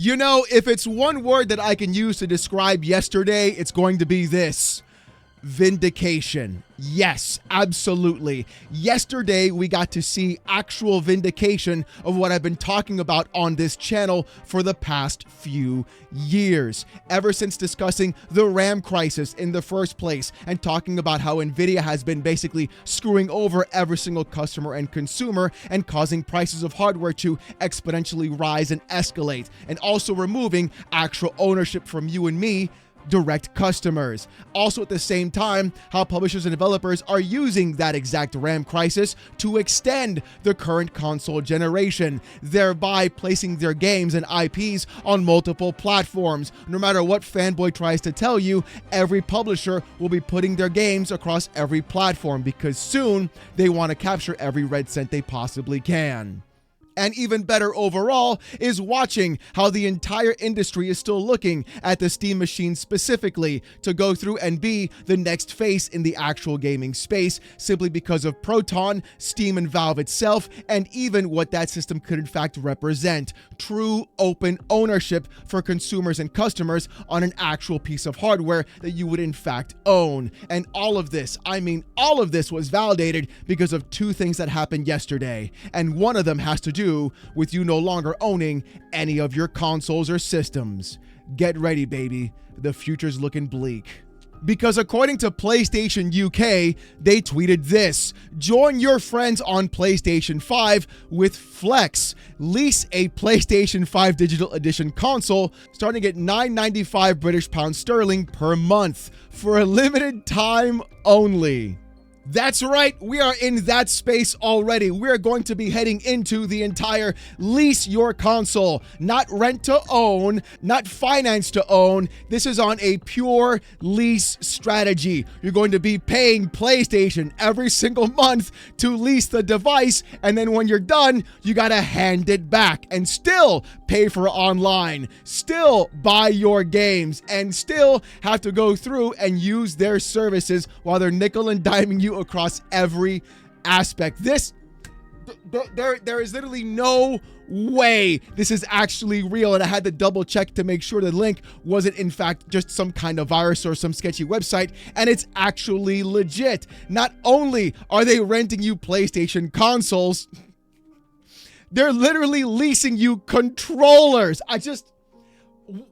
You know, if it's one word that I can use to describe yesterday, it's going to be this: vindication. Yes, absolutely. Yesterday, we got to see actual vindication of what I've been talking about on this channel for the past few years. Ever since discussing the RAM crisis in the first place and talking about how Nvidia has been basically screwing over every single customer and consumer and causing prices of hardware to exponentially rise and escalate, and also removing actual ownership from you and me, direct customers. Also at the same time, how publishers and developers are using that exact RAM crisis to extend the current console generation, thereby placing their games and IPs on multiple platforms. No matter what fanboy tries to tell you, every publisher will be putting their games across every platform because soon they want to capture every red cent they possibly can. And even better overall is watching how the entire industry is still looking at the Steam machine specifically to go through and be the next face in the actual gaming space, simply because of Proton, Steam, and Valve itself, and even what that system could in fact represent: true open ownership for consumers and customers on an actual piece of hardware that you would in fact own. And all of this, I mean all of this, was validated because of two things that happened yesterday, and one of them has to do with you no longer owning any of your consoles or systems. Get ready, baby. The future's looking bleak. Because according to PlayStation UK, they tweeted this: join your friends on PlayStation 5 with Flex. Lease a PlayStation 5 Digital Edition console starting at £9.95 British pounds sterling per month for a limited time only. That's right, we are in that space already. We're going to be heading into the entire lease your console, not rent to own, not finance to own. This is on a pure lease strategy. You're going to be paying PlayStation every single month to lease the device, and then when you're done, you gotta hand it back and still pay for online, still buy your games, and still have to go through and use their services while they're nickel and diming you across every aspect. There is literally no way this is actually real, and I had to double check to make sure the link wasn't in fact just some kind of virus or some sketchy website, and it's actually legit. Not only are they renting you PlayStation consoles, they're literally leasing you controllers.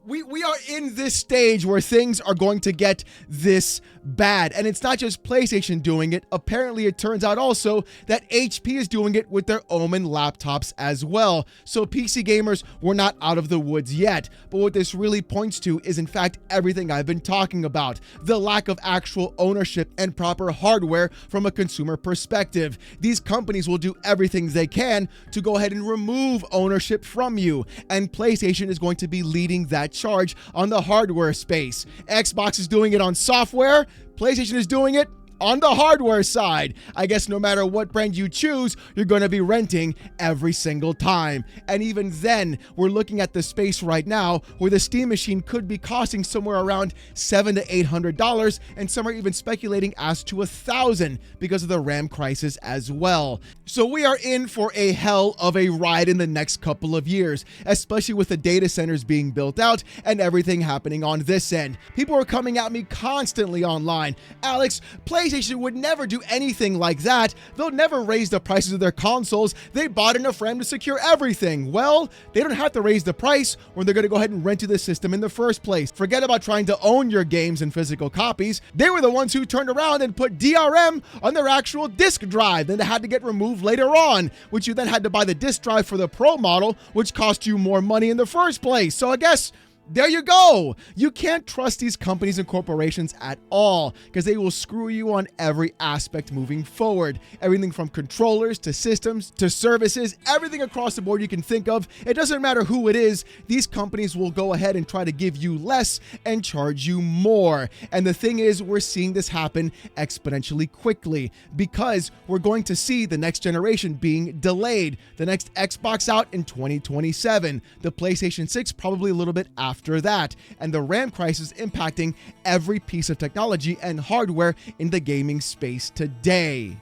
We are in this stage where things are going to get this bad. And it's not just PlayStation doing it. Apparently, it turns out also that HP is doing it with their Omen laptops as well. So PC gamers were not out of the woods yet. But what this really points to is, in fact, everything I've been talking about: the lack of actual ownership and proper hardware from a consumer perspective. These companies will do everything they can to go ahead and remove ownership from you. And PlayStation is going to be leading that charge on the hardware space. Xbox is doing it on software. PlayStation is doing it on the hardware side. I guess no matter what brand you choose, you're going to be renting every single time. And even then, we're looking at the space right now where the Steam machine could be costing somewhere around $700 to $800, and some are even speculating as to $1,000 because of the RAM crisis as well. So we are in for a hell of a ride in the next couple of years, especially with the data centers being built out and everything happening on this end. People are coming at me constantly online: Alex, PlayStation would never do anything like that. They'll never raise the prices of their consoles. They bought enough RAM to secure everything. Well, they don't have to raise the price when they're going to go ahead and rent you the system in the first place. Forget about trying to own your games in physical copies. They were the ones who turned around and put DRM on their actual disk drive. Then they had to get removed later on, which you then had to buy the disk drive for the Pro model, which cost you more money in the first place. So I guess there you go. You can't trust these companies and corporations at all, because they will screw you on every aspect moving forward. Everything from controllers to systems to services, everything across the board you can think of. It doesn't matter who it is. These companies will go ahead and try to give you less and charge you more. And the thing is, we're seeing this happen exponentially quickly because we're going to see the next generation being delayed. The next Xbox out in 2027. The PlayStation 6 probably a little bit after that, and the RAM crisis impacting every piece of technology and hardware in the gaming space today.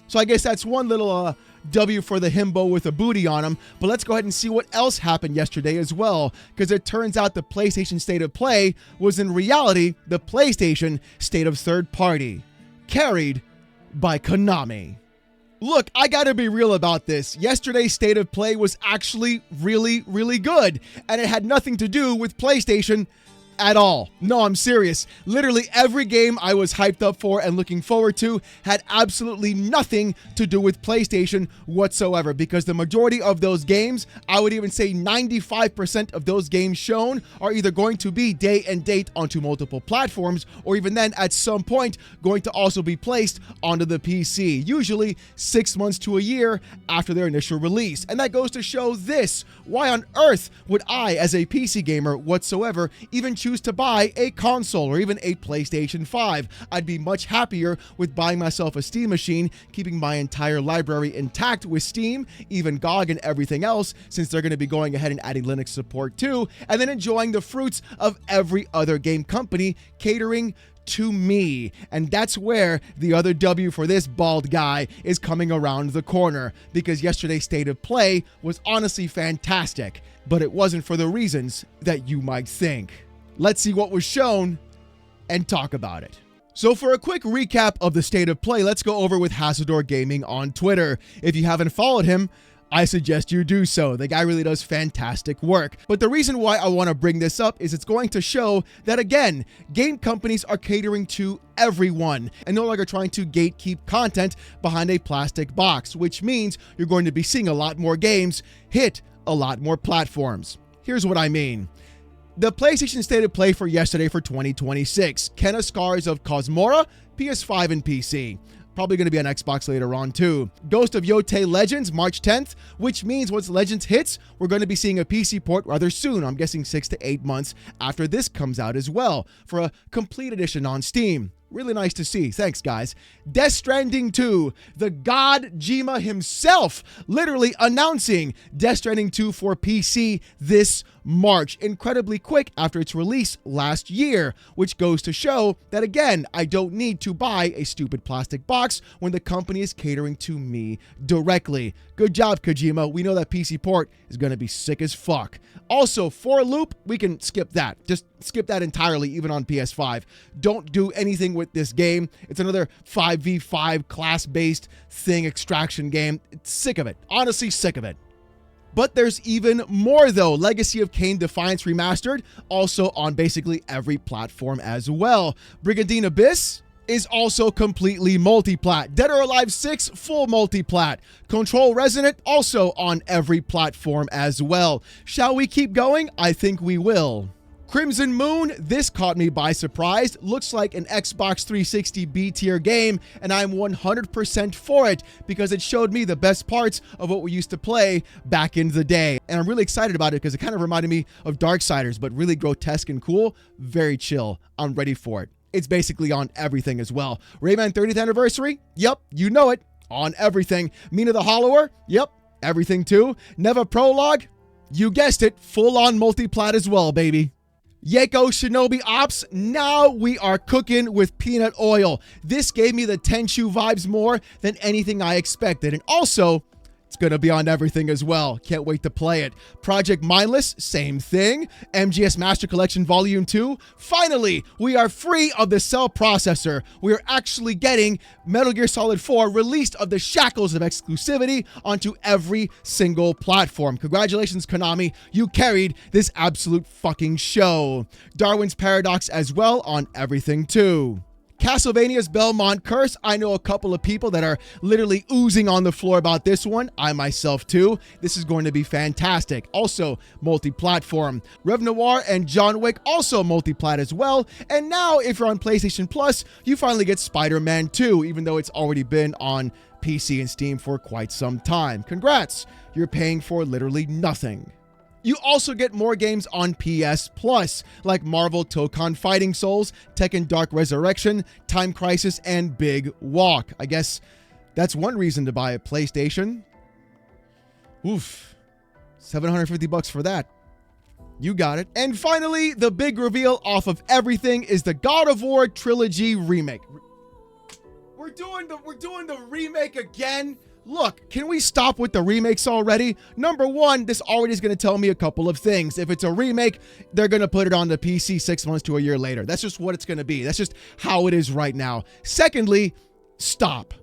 So I guess that's one little W for the himbo with a booty on him. But let's go ahead and see what else happened yesterday as well, because it turns out the PlayStation State of Play was in reality the PlayStation State of Third Party, carried by Konami. Look, I gotta be real about this. Yesterday's State of Play was actually really, really good, and it had nothing to do with PlayStation at all. No, I'm serious. Literally every game I was hyped up for and looking forward to had absolutely nothing to do with PlayStation whatsoever, because the majority of those games, I would even say 95% of those games shown, are either going to be day and date onto multiple platforms, or even then at some point going to also be placed onto the PC, usually 6 months to a year after their initial release. And that goes to show this: why on earth would I, as a PC gamer whatsoever, even choose to buy a console or even a PlayStation 5? I'd be much happier with buying myself a Steam machine, keeping my entire library intact with Steam, even GOG and everything else, since they're going to be going ahead and adding Linux support too, and then enjoying the fruits of every other game company catering to me. And that's where the other W for this bald guy is coming around the corner, because yesterday's State of Play was honestly fantastic, but it wasn't for the reasons that you might think. Let's see what was shown and talk about it. So for a quick recap of the State of Play, let's go over with Hasador Gaming on Twitter. If you haven't followed him, I suggest you do so. The guy really does fantastic work. But the reason why I want to bring this up is it's going to show that, again, game companies are catering to everyone and no longer trying to gatekeep content behind a plastic box, which means you're going to be seeing a lot more games hit a lot more platforms. Here's what I mean. The PlayStation State of Play for yesterday for 2026. Kena Scars of Cosmora, PS5 and PC. Probably going to be on Xbox later on too. Ghost of Yotei Legends, March 10th, which means once Legends hits, we're going to be seeing a PC port rather soon. I'm guessing 6 to 8 months after this comes out as well, for a complete edition on Steam. Really nice to see. Thanks, guys. Death Stranding 2, the God Jima himself, literally announcing Death Stranding 2 for PC this March, incredibly quick after its release last year, which goes to show that, again, I don't need to buy a stupid plastic box when the company is catering to me directly. Good job, Kojima. We know that PC port is going to be sick as fuck. Also, For Loop, we can skip that. Just skip that entirely, even on PS5. Don't do anything with this game. It's another 5v5 class-based thing, extraction game. Sick of it. Honestly, sick of it. But there's even more though. Legacy of Kain Defiance Remastered, also on basically every platform as well. Brigandine Abyss is also completely multi-plat. Dead or Alive 6, full multi-plat. Control Resonant, also on every platform as well. Shall we keep going? I think we will. Crimson Moon, this caught me by surprise. Looks like an Xbox 360 B-tier game, and I'm 100% for it because it showed me the best parts of what we used to play back in the day. And I'm really excited about it because it kind of reminded me of Darksiders, but really grotesque and cool. Very chill. I'm ready for it. It's basically on everything as well. Rayman 30th Anniversary? Yep, you know it. On everything. Mina the Hollower? Yep, everything too. Neva Prologue? You guessed it, full-on multi-plat as well, baby. Yeko Shinobi Ops, now we are cooking with peanut oil. This gave me the Tenchu vibes more than anything I expected. And also, it's going to be on everything as well. Can't wait to play it. Project Mindless, same thing. MGS Master Collection Volume 2. Finally, we are free of the Cell processor. We are actually getting Metal Gear Solid 4 released of the shackles of exclusivity onto every single platform. Congratulations, Konami. You carried this absolute fucking show. Darwin's Paradox as well on everything too. Castlevania's Belmont Curse. I know a couple of people that are literally oozing on the floor about this one. I myself too. This is going to be fantastic. Also multi-platform. Rev Noir and John Wick, also multi-plat as well. And now if you're on PlayStation Plus, you finally get Spider-Man 2, even though it's already been on PC and Steam for quite some time. Congrats. You're paying for literally nothing. You also get more games on PS Plus, like Marvel Tokon Fighting Souls, Tekken Dark Resurrection, Time Crisis, and Big Walk. I guess that's one reason to buy a PlayStation. Oof, $750 for that. You got it. And finally, the big reveal off of everything is the God of War Trilogy remake. We're doing the remake again. Look, can we stop with the remakes already? Number one, this already is going to tell me a couple of things. If it's a remake, they're going to put it on the PC 6 months to a year later. That's just what it's going to be. That's just how it is right now. Secondly, stop.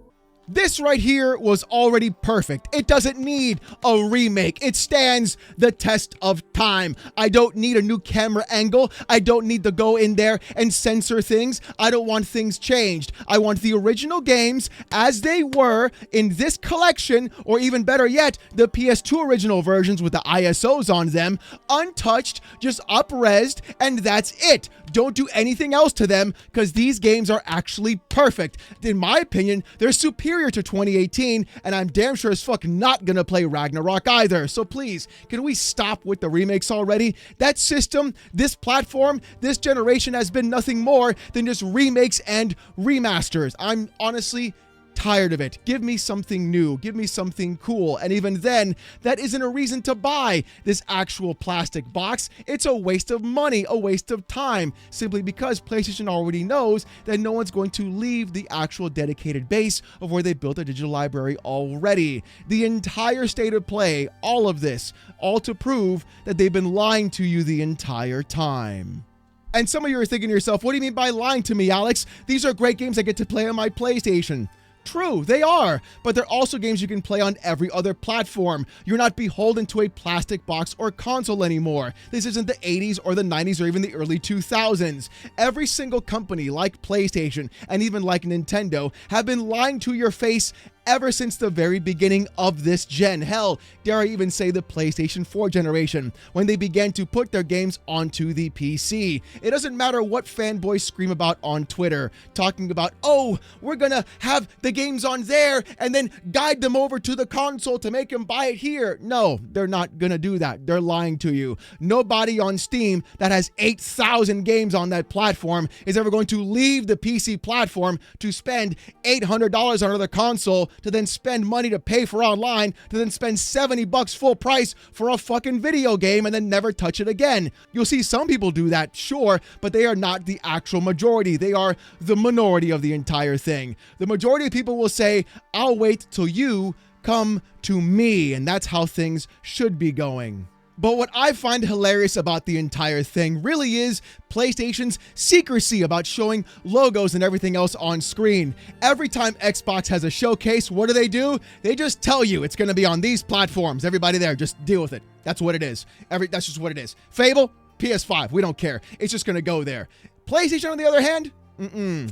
This right here was already perfect. It doesn't need a remake. It stands the test of time. I don't need a new camera angle. I don't need to go in there and censor things. I don't want things changed. I want the original games as they were in this collection, or even better yet, the PS2 original versions with the ISOs on them, untouched, just up-resed, and that's it. Don't do anything else to them, because these games are actually perfect. In my opinion, they're superior to 2018, and I'm damn sure as fuck not gonna play Ragnarok either. So please, can we stop with the remakes already? That system, this platform, this generation has been nothing more than just remakes and remasters. I'm honestly tired of it. Give me something new. Give me something cool. And even then, that isn't a reason to buy this actual plastic box. It's a waste of money, a waste of time, simply because PlayStation already knows that no one's going to leave the actual dedicated base of where they built a digital library already. The entire state of play, all of this, all to prove that they've been lying to you the entire time. And some of you are thinking to yourself, what do you mean by lying to me, Alex? These are great games I get to play on my PlayStation. True, they are, but they're also games you can play on every other platform. You're not beholden to a plastic box or console anymore. This isn't the 80s or the 90s or even the early 2000s. Every single company like PlayStation and even like Nintendo have been lying to your face ever since the very beginning of this gen. Hell, dare I even say the PlayStation 4 generation, when they began to put their games onto the PC. It doesn't matter what fanboys scream about on Twitter, talking about, oh, we're gonna have the games on there and then guide them over to the console to make them buy it here. No, they're not gonna do that. They're lying to you. Nobody on Steam that has 8,000 games on that platform is ever going to leave the PC platform to spend $800 on another console, to then spend money to pay for online, to then spend $70 full price for a fucking video game and then never touch it again. You'll see some people do that, sure, but they are not the actual majority. They are the minority of the entire thing. The majority of people will say, I'll wait till you come to me, and that's how things should be going. But what I find hilarious about the entire thing really is PlayStation's secrecy about showing logos and everything else on screen. Every time Xbox has a showcase, what do? They just tell you it's going to be on these platforms. Everybody there, just deal with it. That's what it is. That's just what it is. Fable, PS5, we don't care. It's just going to go there. PlayStation, on the other hand,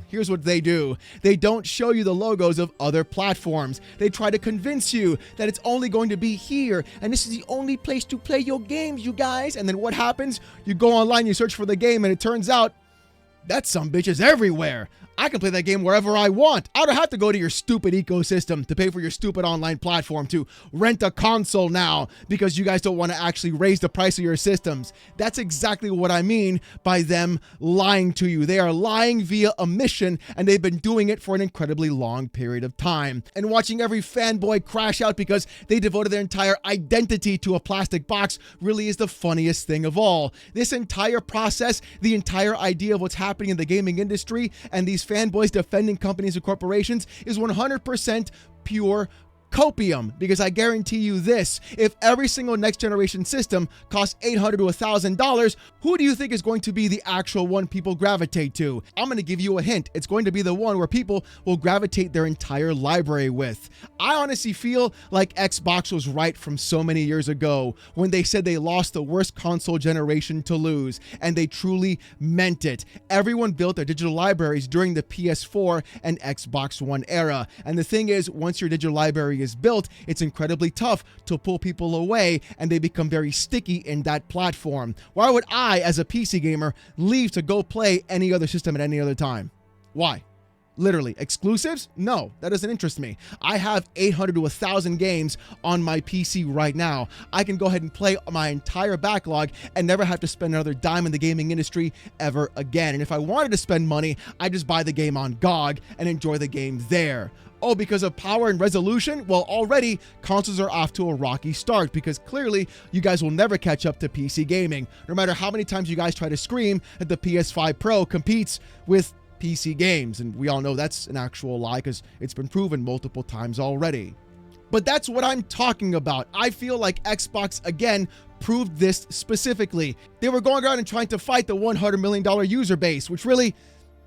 here's what they do. They don't show you the logos of other platforms. They try to convince you that it's only going to be here, and this is the only place to play your games, you guys. And then what happens? You go online, you search for the game, and it turns out that sumbitch is everywhere. I can play that game wherever I want. I don't have to go to your stupid ecosystem to pay for your stupid online platform to rent a console now because you guys don't want to actually raise the price of your systems. That's exactly what I mean by them lying to you. They are lying via omission, and they've been doing it for an incredibly long period of time. And watching every fanboy crash out because they devoted their entire identity to a plastic box really is the funniest thing of all. This entire process, the entire idea of what's happening in the gaming industry, and these fanboys defending companies and corporations is 100% pure copium, because I guarantee you this: if every single next generation system costs $800 to $1,000, who do you think is going to be the actual one people gravitate to? I'm going to give you a hint. It's going to be the one where people will gravitate their entire library with. I honestly feel like Xbox was right from so many years ago when they said they lost the worst console generation to lose, and they truly meant it. Everyone built their digital libraries during the PS4 and Xbox One era, and the thing is, once your digital library is built, it's incredibly tough to pull people away, and they become very sticky in that platform. Why would I, as a PC gamer, leave to go play any other system at any other time? Why? Literally, exclusives? No, that doesn't interest me. I have 800 to 1,000 games on my PC right now. I can go ahead and play my entire backlog and never have to spend another dime in the gaming industry ever again. And if I wanted to spend money, I just buy the game on GOG and enjoy the game there. Oh, because of power and resolution? Well, already consoles are off to a rocky start, because clearly you guys will never catch up to PC gaming. No matter how many times you guys try to scream that the PS5 Pro competes with PC games, and we all know that's an actual lie because it's been proven multiple times already. But that's what I'm talking about. I feel like Xbox, again, proved this specifically. They were going around and trying to fight the $100 million user base, which really,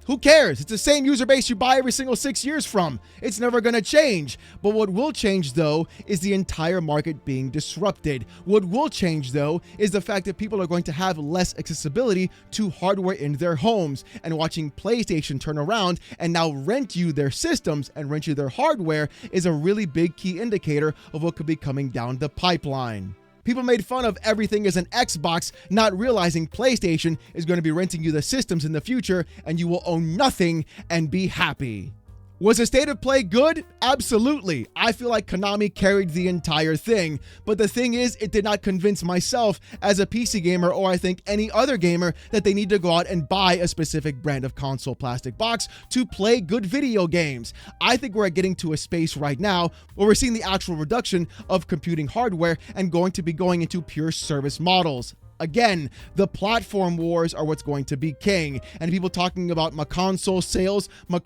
who cares? It's the same user base you buy every single 6 years from. It's never going to change. But what will change, though, is the entire market being disrupted. What will change, though, is the fact that people are going to have less accessibility to hardware in their homes. And watching PlayStation turn around and now rent you their systems and rent you their hardware is a really big key indicator of what could be coming down the pipeline. People made fun of everything as an Xbox, not realizing PlayStation is going to be renting you the systems in the future and you will own nothing and be happy. Was the state of play good? Absolutely. I feel like Konami carried the entire thing. But the thing is, it did not convince myself as a PC gamer, or I think any other gamer, that they need to go out and buy a specific brand of console plastic box to play good video games. I think we're getting to a space right now where we're seeing the actual reduction of computing hardware and going to be going into pure service models. Again, the platform wars are what's going to be king. And people talking about my console sales are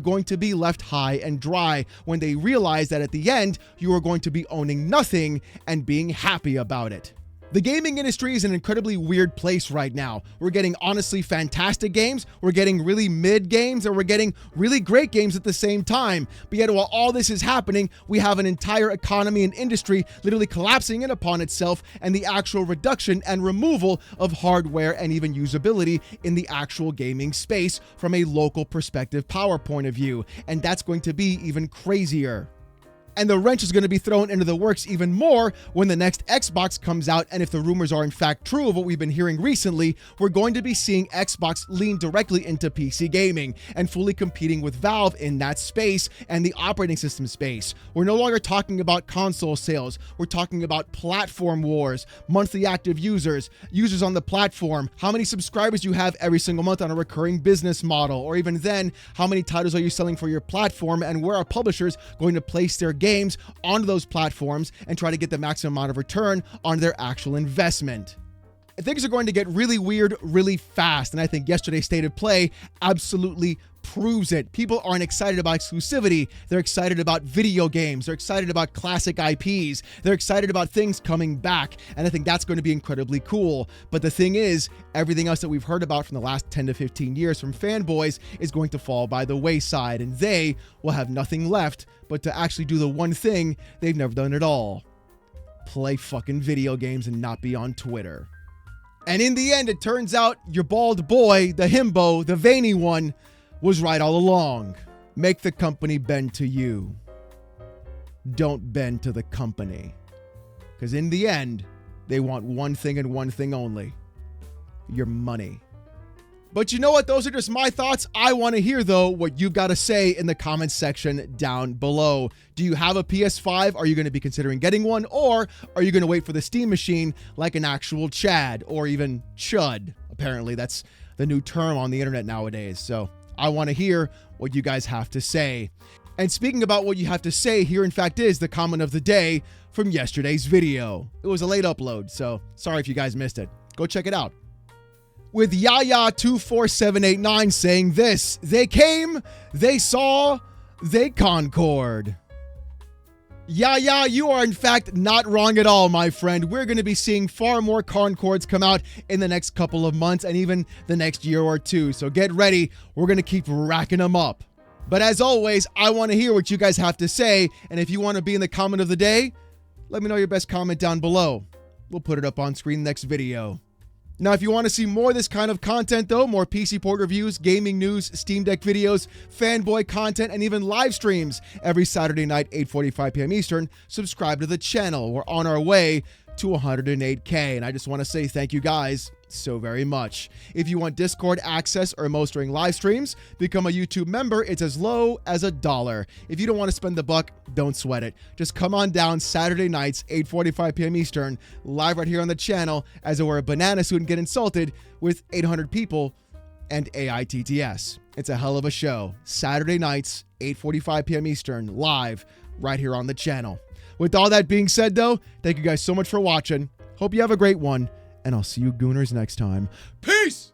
going to be left high and dry when they realize that at the end, you are going to be owning nothing and being happy about it. The gaming industry is an incredibly weird place right now. We're getting honestly fantastic games, we're getting really mid games, and we're getting really great games at the same time. But yet while all this is happening, we have an entire economy and industry literally collapsing in upon itself, and the actual reduction and removal of hardware and even usability in the actual gaming space from a local perspective power point of view. And that's going to be even crazier. And the wrench is going to be thrown into the works even more when the next Xbox comes out. And if the rumors are in fact true of what we've been hearing recently, we're going to be seeing Xbox lean directly into PC gaming and fully competing with Valve in that space and the operating system space. We're no longer talking about console sales. We're talking about platform wars, monthly active users, users on the platform, how many subscribers you have every single month on a recurring business model, or even then, how many titles are you selling for your platform, and where are publishers going to place their games onto those platforms and try to get the maximum amount of return on their actual investment. Things are going to get really weird really fast, and I think yesterday's State of Play absolutely proves it. People aren't excited about exclusivity. They're excited about video games. They're excited about classic IPs. They're excited about things coming back, and I think that's going to be incredibly cool. But the thing is, everything else that we've heard about from the last 10 to 15 years from fanboys is going to fall by the wayside, and they will have nothing left but to actually do the one thing they've never done at all: play fucking video games and not be on Twitter. And in the end, it turns out your bald boy, the himbo, the veiny one, was right all along. Make the company bend to you. Don't bend to the company. Because in the end, they want one thing and one thing only: your money. But you know what? Those are just my thoughts. I want to hear, though, what you've got to say in the comments section down below. Do you have a PS5? Are you going to be considering getting one? Or are you going to wait for the Steam machine like an actual Chad, or even Chud? Apparently, that's the new term on the internet nowadays. So I want to hear what you guys have to say. And speaking about what you have to say, here in fact is the comment of the day from yesterday's video. It was a late upload, so sorry if you guys missed it. Go check it out. With Yaya24789 saying this: they came, they saw, they concord. Yaya, you are in fact not wrong at all, my friend. We're going to be seeing far more concords come out in the next couple of months and even the next year or two. So get ready. We're going to keep racking them up. But as always, I want to hear what you guys have to say. And if you want to be in the comment of the day, let me know your best comment down below. We'll put it up on screen next video. Now, if you want to see more of this kind of content, though, more PC port reviews, gaming news, Steam Deck videos, fanboy content, and even live streams every Saturday night, 8:45 p.m. Eastern, subscribe to the channel. We're on our way to 108K, and I just want to say thank you guys so very much. If you want Discord access or most during live streams, become a YouTube member. It's as low as $1. If you don't want to spend the buck, don't sweat it. Just come on down Saturday nights, 8:45 p.m. Eastern, live right here on the channel as I wear a banana suit and get insulted with 800 people and AITTS. It's a hell of a show. Saturday nights, 8:45 p.m. Eastern, live right here on the channel. With all that being said, though, thank you guys so much for watching. Hope you have a great one, and I'll see you gooners next time. Peace!